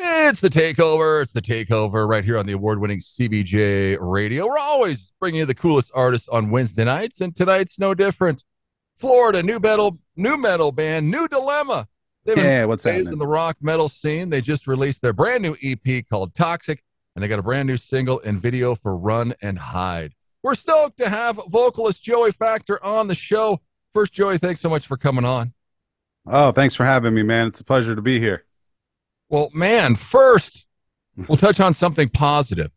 It's the Takeover. It's the Takeover right here on the award-winning CBJ Radio. We're always bringing you the coolest artists on Wednesday nights, and tonight's no different. Florida new metal band, New Dilemma. They've been Yeah, what's raised in happening? the rock metal scene. They just released their brand new EP called Toxic, and they got a brand new single and video for Run and Hide. We're stoked to have vocalist Joey Factor on the show. First, Joey, thanks so much for coming on. Oh, thanks for having me, man. It's a pleasure to be here. Well, man, first, we'll touch on something positive.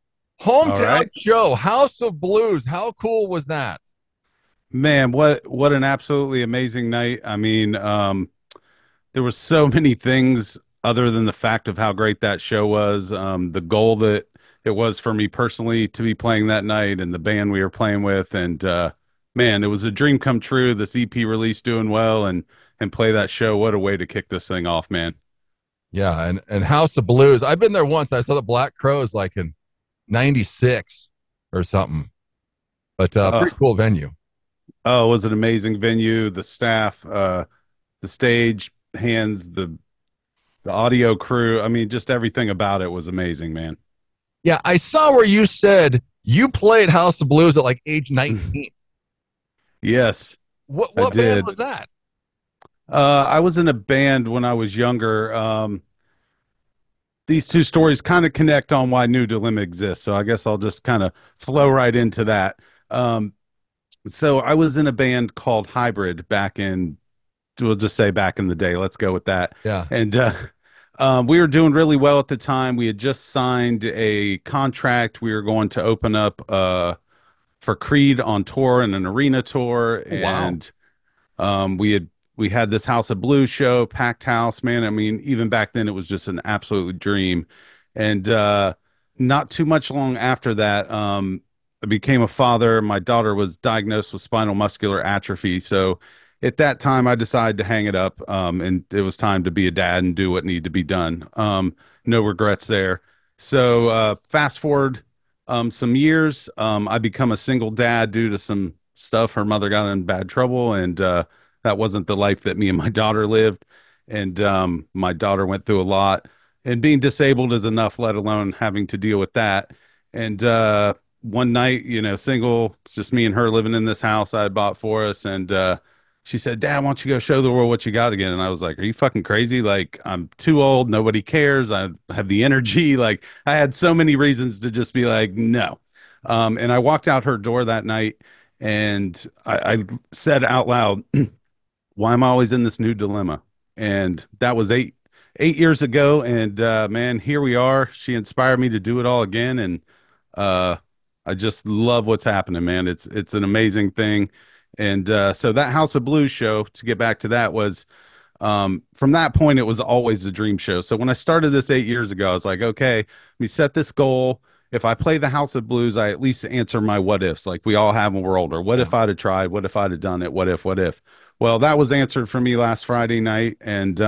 All Hometown right. show, House of Blues. How cool was that? Man, what an absolutely amazing night. I mean, there was so many things other than the fact of how great that show was. The goal that it was for me personally to be playing that night and the band we were playing with. And man, it was a dream come true. This EP release doing well and play that show. What a way to kick this thing off, man. Yeah, and House of Blues. I've been there once. I saw the Black Crows like in 96 or something. But pretty Oh, cool venue. oh, it was an amazing venue. The staff, the stage hands, the audio crew. I mean, just everything about it was amazing, man. Yeah, I saw where you said you played House of Blues at like age 19. Yes, What I what band did. was that? I was in a band when I was younger. These two stories kind of connect on why New Dilemma exists. So I guess I'll just kind of flow right into that. Um, so I was in a band called Hybrid back in, we'll just say back in the day. Let's go with that. Yeah. And we were doing really well at the time. We had just signed a contract. We were going to open up for Creed on tour and an arena tour, Oh, wow. and we had this House of Blues show, packed house, man. I mean, even back then, it was just an absolute dream. And not too much long after that, I became a father. My daughter was diagnosed with spinal muscular atrophy. So at that time, I decided to hang it up, and it was time to be a dad and do what needed to be done. No regrets there. So fast forward some years, I become a single dad due to some stuff. Her mother got in bad trouble, and that wasn't the life that me and my daughter lived. And my daughter went through a lot, and being disabled is enough, let alone having to deal with that. And one night, single, it's just me and her living in this house I had bought for us. And she said, "Dad, why don't you go show the world what you got again?" And I was like, "Are you fucking crazy? Like, I'm too old. Nobody cares. I have the energy." Like, I had so many reasons to just be like, no. And I walked out her door that night, and I said out loud, "Why am I always in this new dilemma?" And that was eight years ago. And man, here we are. She inspired me to do it all again, and uh, I just love what's happening, man. It's an amazing thing. And so that House of Blues show, to get back to that, was from that point, it was always a dream show. So when I started this 8 years ago, I was like, okay, let me set this goal. If I play the House of Blues, I at least answer my what ifs, like we all have when we're older. What Yeah. if I'd have tried? What if I'd have done it? What if, what if? Well, that was answered for me last Friday night. And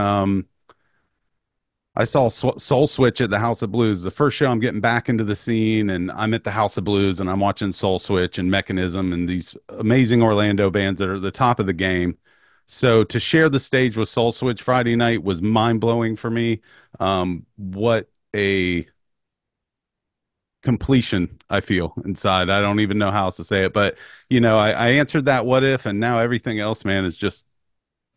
I saw Soul Switch at the House of Blues. The first show I'm getting back into the scene, and I'm at the House of Blues, and I'm watching Soul Switch and Mechanism and these amazing Orlando bands that are at the top of the game. So to share the stage with Soul Switch Friday night was mind blowing for me. What a completion I feel inside. I don't even know how else to say it, but I answered that what if, and now everything else, man, is just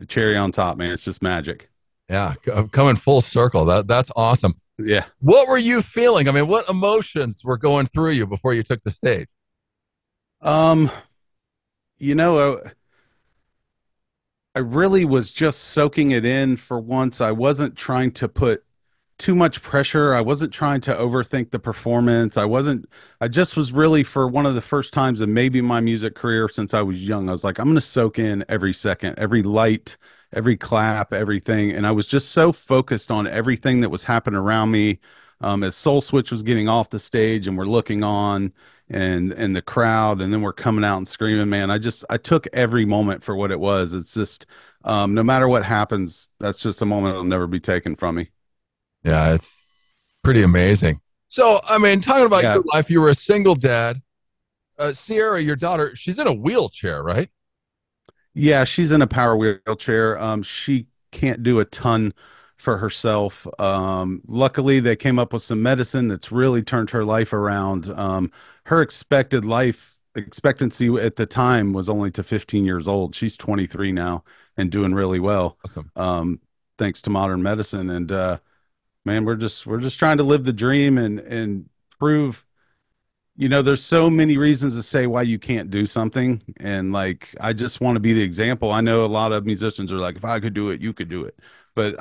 the cherry on top, man. It's just magic. Yeah, coming full circle. That's awesome. Yeah. What were you feeling? I mean, what emotions were going through you before you took the stage? Um, you know, I really was just soaking it in for once. I wasn't trying to put too much pressure. I wasn't trying to overthink the performance. I just was really, for one of the first times in maybe my music career since I was young, I was like, I'm going to soak in every second, every light, every clap, everything. And I was just so focused on everything that was happening around me. As Soul Switch was getting off the stage and we're looking on and the crowd, and then we're coming out and screaming, man, I took every moment for what it was. It's just, no matter what happens, that's just a moment that'll never be taken from me. Yeah, it's pretty amazing. So, I mean, talking about Yeah. your life, you were a single dad. Sierra, your daughter, she's in a wheelchair, right? Yeah, she's in a power wheelchair. She can't do a ton for herself. Luckily, they came up with some medicine that's really turned her life around. Her expected life expectancy at the time was only to 15 years old. She's 23 now and doing really well, Awesome. um, thanks to modern medicine. And man, we're just trying to live the dream and prove, there's so many reasons to say why you can't do something. And like, I just want to be the example. I know a lot of musicians are like, if I could do it, you could do it. But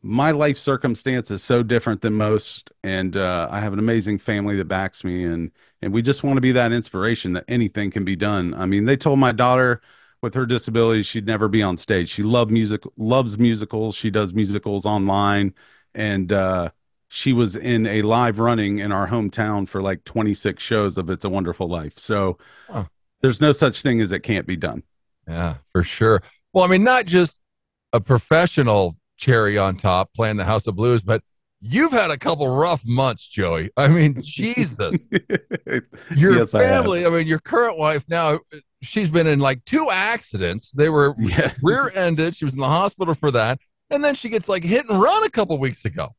my life circumstance is so different than most. And I have an amazing family that backs me. And we just want to be that inspiration that anything can be done. I mean, they told my daughter with her disability, she'd never be on stage. She loved music, loves musicals. She does musicals online. And, she was in a live running in our hometown for like 26 shows of It's a Wonderful Life. So Oh, there's no such thing as it can't be done. yeah, for sure. Well, I mean, not just a professional cherry on top playing the House of Blues, but you've had a couple rough months, Joey. I mean, Jesus. Your Yes, I have. family, I mean, your current wife now, she's been in like two accidents. They were rear Yes. ended. She was in the hospital for that. And then she gets like hit and run a couple weeks ago.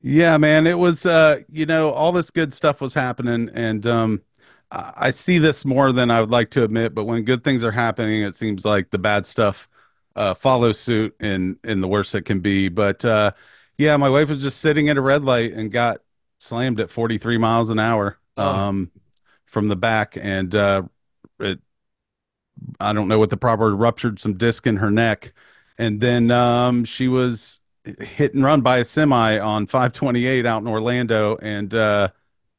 Yeah, man, it was all this good stuff was happening and I see this more than I would like to admit, but when good things are happening, it seems like the bad stuff follows suit in the worst it can be. But yeah, my wife was just sitting at a red light and got slammed at 43 miles an hour Oh, from the back and it I don't know what the proper ruptured some disc in her neck. And then she was hit and run by a semi on 528 out in Orlando and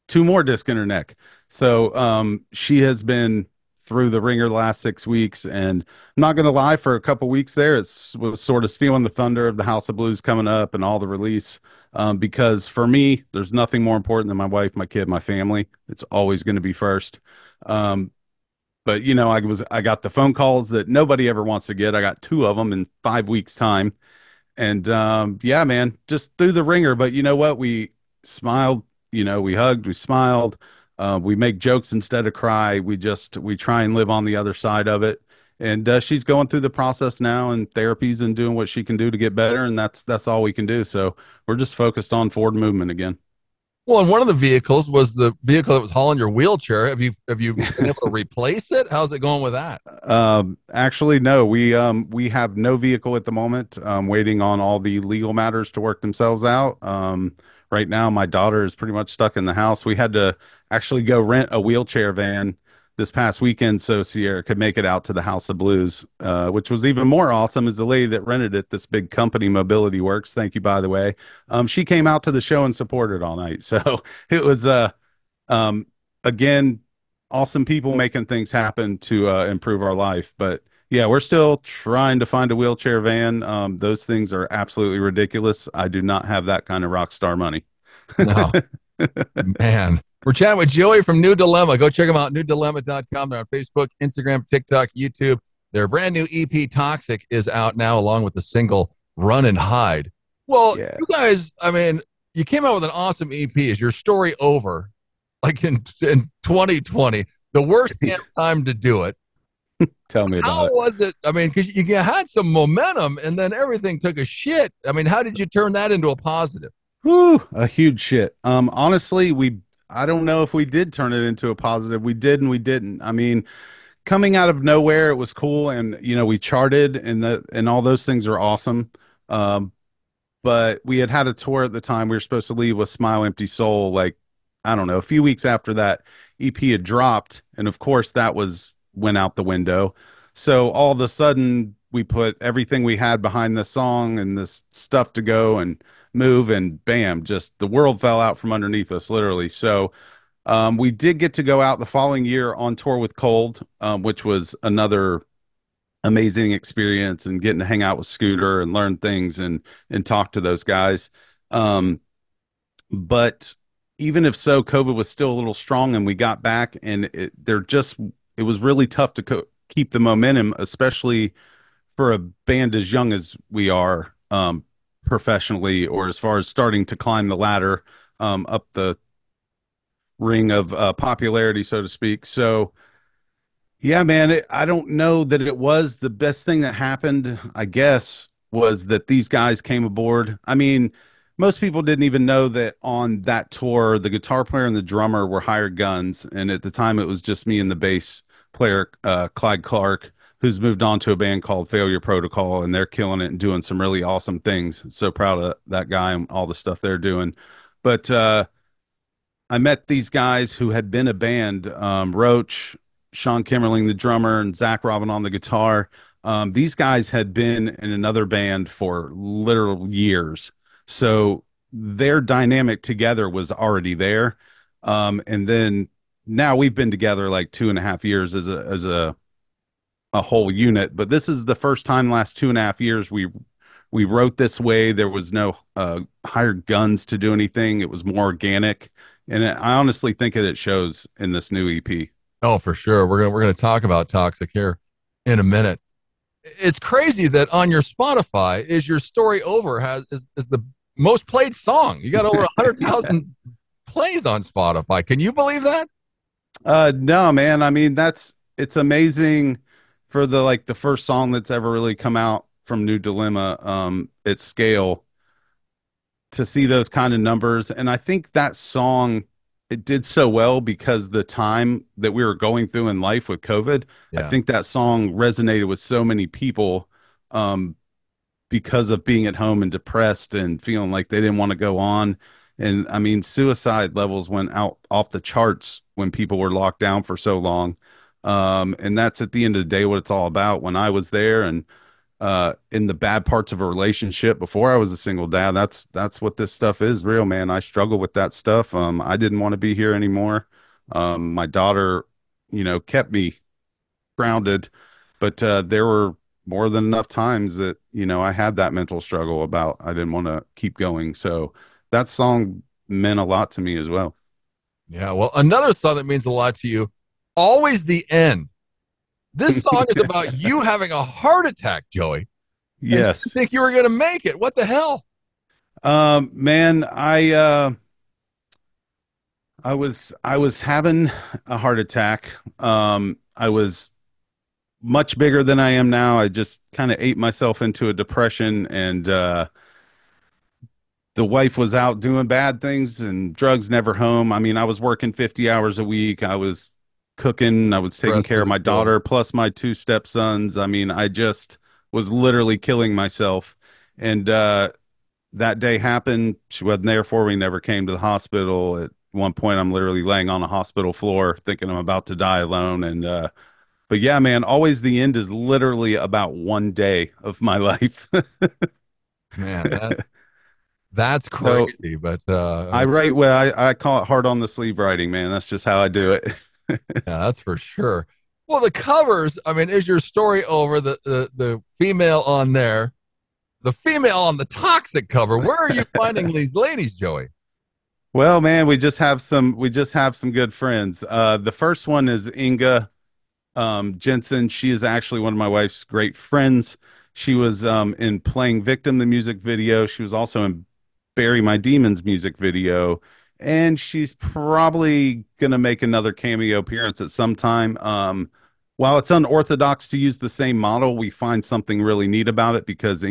two more disc in her neck. So she has been through the ringer the last 6 weeks. And I'm not going to lie, for a couple weeks there, it was sort of stealing the thunder of the House of Blues coming up and all the release. Because for me, there's nothing more important than my wife, my kid, my family. It's always going to be first. Um, but I got the phone calls that nobody ever wants to get. I got two of them in 5 weeks time. And yeah, man, just through the ringer. But you know what? We smiled, we hugged, we smiled. We make jokes instead of cry. We try and live on the other side of it. And she's going through the process now and therapies and doing what she can do to get better. And that's all we can do. So we're just focused on forward movement again. well, and one of the vehicles was the vehicle that was hauling your wheelchair. Have you been able to replace it? How's it going with that? Actually, no, we have no vehicle at the moment. Waiting on all the legal matters to work themselves out. Right now, my daughter is pretty much stuck in the house. We had to actually go rent a wheelchair van this past weekend so Sierra could make it out to the House of Blues, which was even more awesome. Is the lady that rented it, this big company, Mobility Works. Thank you, by the way. She came out to the show and supported all night. So it was um, again, awesome people making things happen to improve our life. But yeah, we're still trying to find a wheelchair van. Those things are absolutely ridiculous. I do not have that kind of rock star money. No, man. We're chatting with Joey from New Dilemma. Go check them out, newdilemma.com. They're on Facebook, Instagram, TikTok, YouTube. Their brand new EP, Toxic, is out now, along with the single Run and Hide. Well, Yeah, you guys, I mean, you came out with an awesome EP. Is your story over? Like in 2020, the worst damn time to do it. tell me How about it. was it? I mean, because you had some momentum and then everything took a shit. I mean, how did you turn that into a positive? Whew, a huge shit. Honestly, I don't know if we did turn it into a positive. We did and we didn't. I mean, coming out of nowhere, it was cool, and we charted, and all those things are awesome. Um, but we had a tour at the time. We were supposed to leave with Smile Empty Soul, like, I don't know, a few weeks after that EP had dropped, and of course that was went out the window. So all of a sudden we put everything we had behind the song and this stuff to go and move, and bam, just the world fell out from underneath us, literally. So we did get to go out the following year on tour with Cold, which was another amazing experience, and getting to hang out with Scooter and learn things and talk to those guys. Um, but even if so, COVID was still a little strong, and we got back, and it was really tough to keep the momentum, especially for a band as young as we are, professionally, or as far as starting to climb the ladder up the ring of popularity, so to speak. So yeah, man, I don't know that it was the best thing that happened. I guess was that these guys came aboard. I mean, most people didn't even know that on that tour, the guitar player and the drummer were hired guns. And at the time, it was just me and the bass player, Clyde Clark, who's moved on to a band called Failure Protocol, and they're killing it and doing some really awesome things. So proud of that guy and all the stuff they're doing. But I met these guys who had been a band, Roach, Sean Kimmerling, the drummer, and Zach Robin on the guitar. These guys had been in another band for literal years. So their dynamic together was already there. And then now we've been together like 2.5 years as a whole unit. But this is the first time last 2.5 years we wrote this way. There was no hired guns to do anything. It was more organic, and I honestly think it shows in this new EP. Oh, for sure. We're gonna talk about Toxic here in a minute. It's crazy that on your Spotify is your story over is the most played song. You got over 100,000 plays on Spotify. Can you believe that? No, man. I mean, it's amazing for the first song that's ever really come out from New Dilemma, at scale, to see those kind of numbers. And I think that song, it did so well because the time that we were going through in life with COVID. I Yeah. think that song resonated with so many people, because of being at home and depressed and feeling like they didn't want to go on. And I mean, suicide levels went out off the charts when people were locked down for so long. And that's at the end of the day what it's all about. When I was there and in the bad parts of a relationship before I was a single dad, that's what this stuff is, real, man. I struggle with that stuff. I didn't want to be here anymore. My daughter, kept me grounded, but there were more than enough times that I had that mental struggle about I didn't want to keep going. So that song meant a lot to me as well. Yeah. Well, another song that means a lot to you, Always the End. This song is about you having a heart attack, Joey, and you didn't Yes. think you were going to make it. What the hell? Man, I was having a heart attack. I was much bigger than I am now. I just kind of ate myself into a depression, and the wife was out doing bad things and drugs, never home. I mean, I was working 50 hours a week. I was cooking, I was taking Stress care to of the my kill. daughter plus my two stepsons. I mean, I just was literally killing myself. And that day happened. She wasn't there for me, never came to the hospital. At one point, I'm literally laying on a hospital floor thinking I'm about to die alone. And but yeah, man, always the end is literally about one day of my life. Man, that's So crazy. But I write, well, I call it hard on the sleeve writing, man. That's just how I do it. yeah, that's for sure. Well, the covers, I mean, is your story over the female on there, the female on the Toxic cover? Where are you finding these ladies, Joey? Well, man, we just have some good friends. The first one is Inga, Jensen. She is actually one of my wife's great friends. She was in Playing Victim, the music video. She was also in Bury My Demons music video. And she's probably going to make another cameo appearance at some time. While it's unorthodox to use the same model, we find something really neat about it because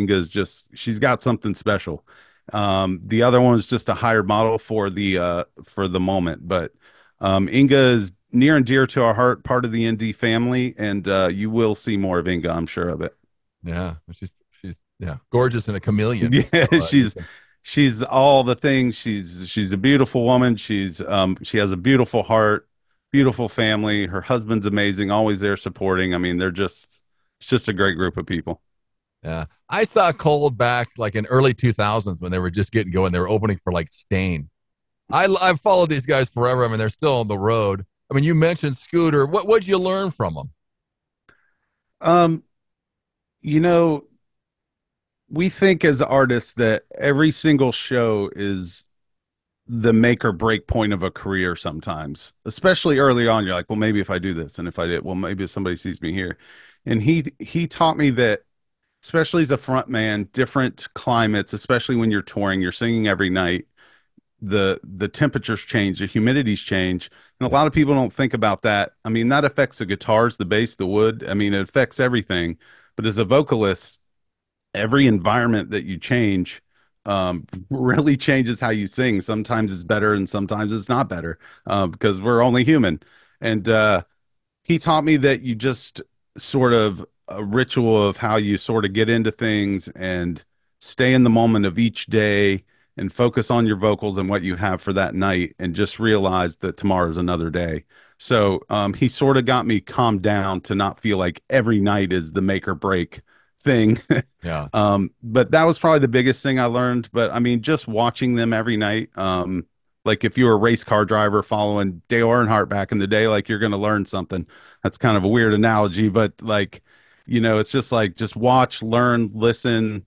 she's got something special. The other one is just a hired model for the moment, but Inga is near and dear to our heart, part of the ND family, and you will see more of Inga, I'm sure of it. Yeah, she's yeah, gorgeous and a chameleon. Yeah, So, she's all the things. She's a beautiful woman. She has a beautiful heart, beautiful family. Her husband's amazing, always there supporting. I mean, it's just a great group of people. yeah, I saw Cold back like in early 2000s when they were just getting going. They were opening for like Stain. I've followed these guys forever. I mean, they're still on the road. I mean, you mentioned Scooter. What'd you learn from them? Um, you know, we think as artists that every single show is the make or break point of a career sometimes, especially early on. You're like, well, maybe if I do this, and if I did, well, maybe if somebody sees me here. And he taught me that, especially as a front man, different climates, especially when you're touring, you're singing every night, the temperatures change, the humidities change, and a Yeah, lot of people don't think about that. I mean, that affects the guitars, the bass, the wood. I mean, it affects everything. But as a vocalist, every environment that you change really changes how you sing. Sometimes it's better and sometimes it's not better because we're only human. And he taught me that you just sort of a ritual of how you sort of get into things and stay in the moment of each day and focus on your vocals and what you have for that night and just realize that tomorrow's another day. So he sort of got me calmed down to not feel like every night is the make or break thing. Yeah. But that was probably the biggest thing I learned. But I mean, just watching them every night, like if you were a race car driver following Dale Earnhardt back in the day, like you're going to learn something. That's kind of a weird analogy, but like, it's just like just watch, learn, listen,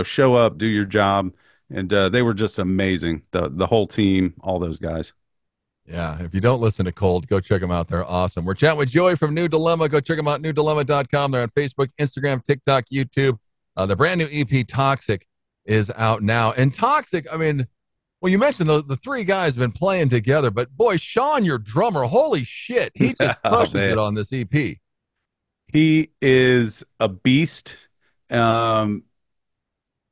show up, do your job, and they were just amazing. The whole team, all those guys. Yeah. If you don't listen to Cold, go check them out. They're awesome. We're chatting with Joey from New Dilemma. Go check them out, newdilemma.com. They're on Facebook, Instagram, TikTok, YouTube. The brand new EP, Toxic, is out now. And Toxic, I mean, well, you mentioned the three guys have been playing together, but boy, Sean, your drummer, holy shit, he just Oh crushes it man, on this EP. he is a beast. Um,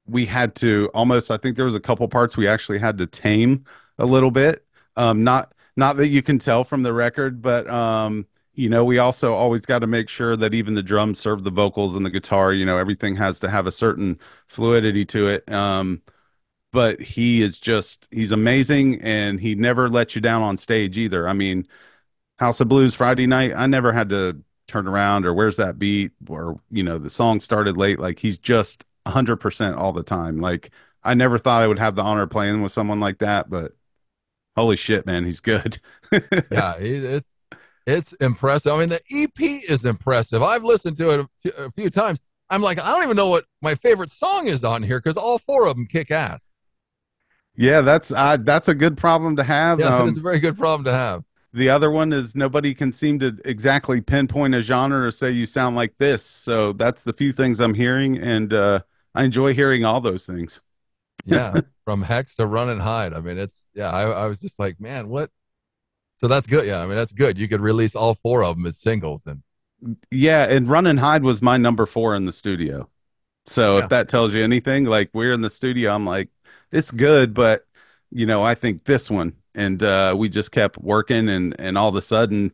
we had to almost, I think there was a couple parts we actually had to tame a little bit. Not that you can tell from the record, but we also always got to make sure that even the drums serve the vocals and the guitar. Everything has to have a certain fluidity to it. But he's amazing, and he never lets you down on stage either. I mean, House of Blues Friday night, I never had to turn around or where's that beat or the song started late. Like he's just 100% all the time. Like I never thought I would have the honor of playing with someone like that, but holy shit, man, he's good. Yeah, it's impressive. I mean, the EP is impressive. I've listened to it a few times. I'm like, I don't even know what my favorite song is on here because all four of them kick ass. Yeah, that's a good problem to have. Yeah, that is a very good problem to have. The other one is nobody can seem to exactly pinpoint a genre or say you sound like this. So that's the few things I'm hearing, and I enjoy hearing all those things. Yeah, from Hex to Run and Hide. I mean, yeah. I was just like, man, what? So that's good. Yeah, I mean, that's good. You could release all four of them as singles, and Yeah, and Run and Hide was my number 4 in the studio. So if yeah, that tells you anything, like we're in the studio, I'm like, it's good, but I think this one. And we just kept working and all of a sudden,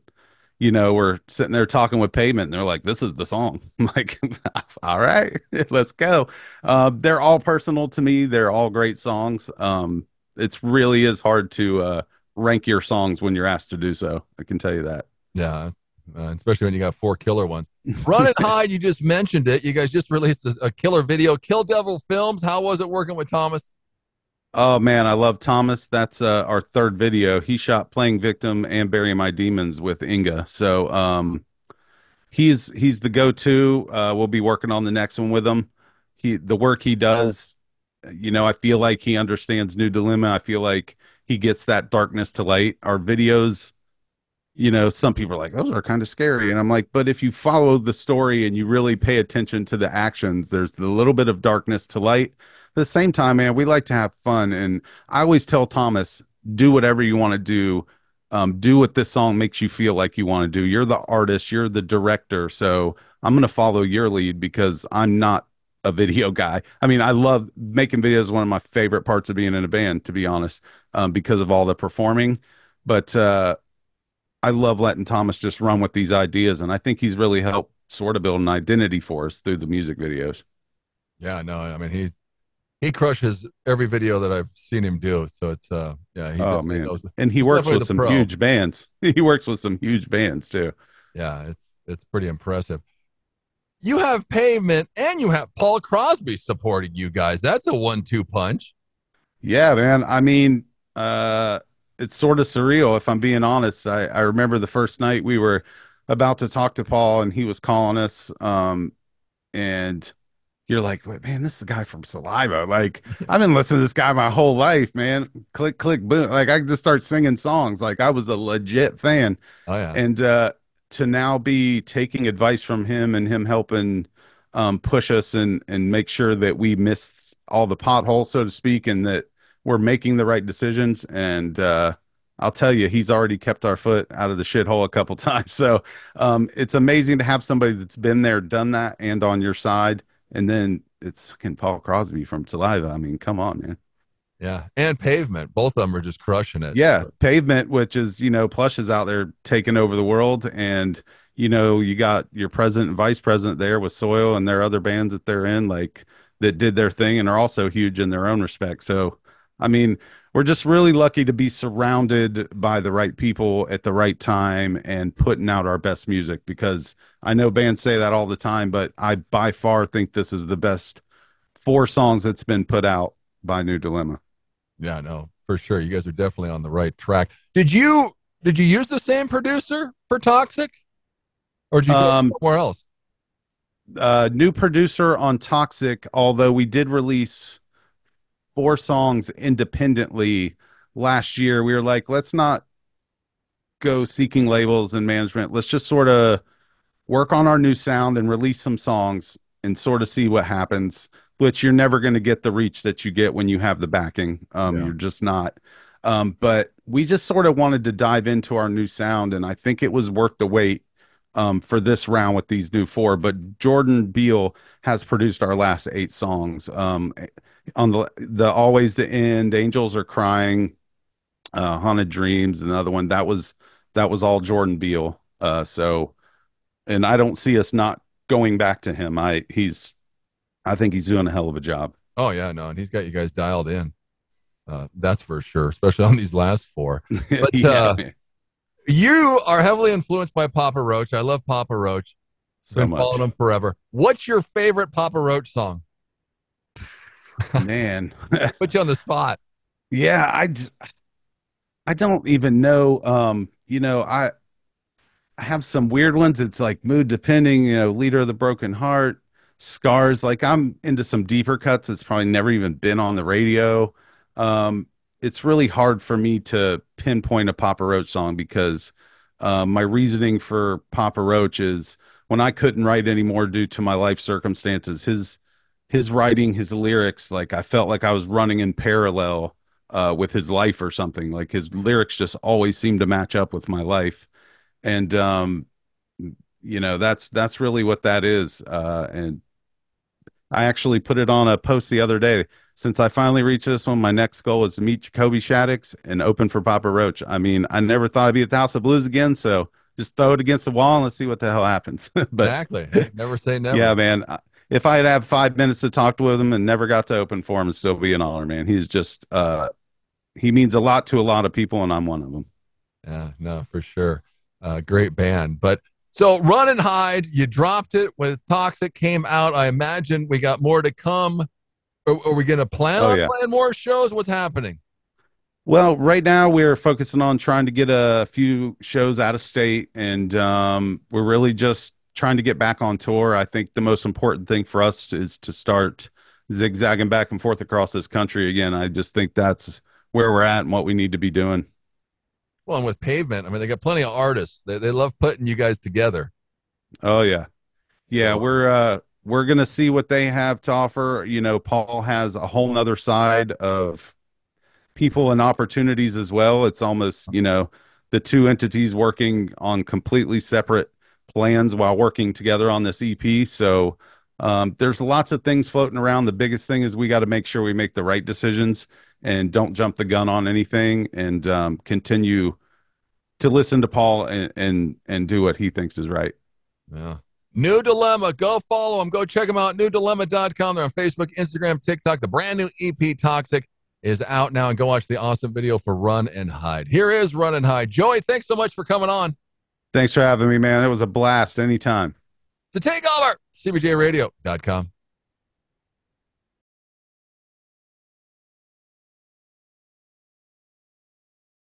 we're sitting there talking with Pavement and they're like, this is the song. I'm like, all right, let's go. They're all personal to me. They're all great songs. It's really is hard to rank your songs when you're asked to do so. I can tell you that. yeah, especially when you got four killer ones. Run and Hide. You just mentioned it. You guys just released a killer video. Kill Devil Films. How was it working with Thomas? Oh man, I love Thomas. That's our third video. He shot Playing Victim and Bury My Demons with Inga. So he's the go-to. We'll be working on the next one with him. The work he does, I feel like he understands New Dilemma. I feel like he gets that darkness to light. Our videos, some people are like, those are kind of scary. And I'm like, but if you follow the story and you really pay attention to the actions, there's the little bit of darkness to light. At the same time, man, we like to have fun. And I always tell Thomas, do whatever you want to do. Do what this song makes you feel like you want to do. You're the artist, you're the director. So I'm going to follow your lead because I'm not a video guy. I mean, I love making videos, one of my favorite parts of being in a band, to be honest, because of all the performing. But, I love letting Thomas just run with these ideas, and I think he's really helped sort of build an identity for us through the music videos. Yeah, no, I mean he crushes every video that I've seen him do. So it's yeah, he Oh definitely man, knows. and he He's works definitely with the some pro. huge bands. He works with some huge bands too. Yeah, it's pretty impressive. You have Pavement and you have Paul Crosby supporting you guys. That's a 1-2 punch. Yeah, man. I mean, uh, it's sort of surreal if I'm being honest. I remember the first night we were about to talk to Paul, and he was calling us, and you're like, "Wait, man, this is the guy from Saliva. Like, I've been listening to this guy my whole life, man. Click, click, boom. Like, I could just start singing songs. Like, I was a legit fan. Oh yeah, And to now be taking advice from him and him helping push us and make sure that we miss all the potholes, so to speak, and that we're making the right decisions. And I'll tell you, he's already kept our foot out of the shithole a couple times. So it's amazing to have somebody that's been there, done that, and on your side. And then it's fucking Paul Crosby from Saliva. I mean, come on, man. Yeah, and Pavement. Both of them are just crushing it. Yeah, Pavement, which is, Plush is out there taking over the world, and you got your president and vice president there with Soil and their other bands that they're in, like that did their thing and are also huge in their own respect. So, I mean, we're just really lucky to be surrounded by the right people at the right time and putting out our best music, because I know bands say that all the time, but I by far think this is the best 4 songs that's been put out by New Dilemma. Yeah, no, for sure. You guys are definitely on the right track. Did you use the same producer for Toxic, or did you go Um, somewhere else? New producer on Toxic, although we did release 4 songs independently last year. We were like, let's not go seeking labels and management. Let's just sort of work on our new sound and release some songs and sort of see what happens, which you're never going to get the reach that you get when you have the backing. Yeah, You're just not. But we just sort of wanted to dive into our new sound, and I think it was worth the wait for this round with these new 4. But Jordan Beal has produced our last 8 songs. On the Always the End, Angels Are Crying, Haunted Dreams, another one that was all Jordan Beal. So, and I don't see us not going back to him. I think he's doing a hell of a job. oh yeah, no, and he's got you guys dialed in. That's for sure, especially on these last 4. But Yeah, man, you are heavily influenced by Papa Roach. I love Papa Roach. so Been following much. him forever. What's your favorite Papa Roach song? Man. Put you on the spot. Yeah, I don't even know. I have some weird ones. It's like mood depending, Leader of the Broken Heart, Scars. Like I'm into some deeper cuts that's probably never even been on the radio. It's really hard for me to pinpoint a Papa Roach song, because my reasoning for Papa Roach is when I couldn't write anymore due to my life circumstances, his writing, his lyrics, like I felt like I was running in parallel with his life or something. Like his lyrics just always seemed to match up with my life, and that's really what that is. And I actually put it on a post the other day. Since I finally reached this one, my next goal is to meet Jacoby Shaddix and open for Papa Roach. I mean, I never thought I'd be at the House of Blues again, so just throw it against the wall and let's see what the hell happens. But Exactly. Hey, never say never. yeah, man, if I had had 5 minutes to talk with him and never got to open for him, it'd still be an honor, man. He's just he means a lot to a lot of people, and I'm one of them. Yeah, no, for sure. Great band. But so Run and Hide, you dropped it with Toxic, came out. I imagine we got more to come. Are we going to plan Oh on yeah. playing more shows? What's happening? Well, right now we're focusing on trying to get a few shows out of state, and we're really just trying to get back on tour. I think the most important thing for us is to start zigzagging back and forth across this country again. I just think that's where we're at and what we need to be doing. Well, and with Pavement, I mean, they got plenty of artists. They love putting you guys together. Oh yeah. Yeah, So, we're gonna see what they have to offer. Paul has a whole nother side of people and opportunities as well. It's almost, the two entities working on completely separate plans while working together on this EP. So there's lots of things floating around. The biggest thing is we got to make sure we make the right decisions and don't jump the gun on anything, and continue to listen to Paul and do what he thinks is right. yeah. New Dilemma. Go follow them. Go check them out. NewDilemma.com. They're on Facebook, Instagram, TikTok. The brand new EP Toxic is out now, and go watch the awesome video for Run and Hide. Here is Run and Hide. Joey, thanks so much for coming on. Thanks for having me, man. It was a blast anytime. It's a takeover. CBJRadio.com.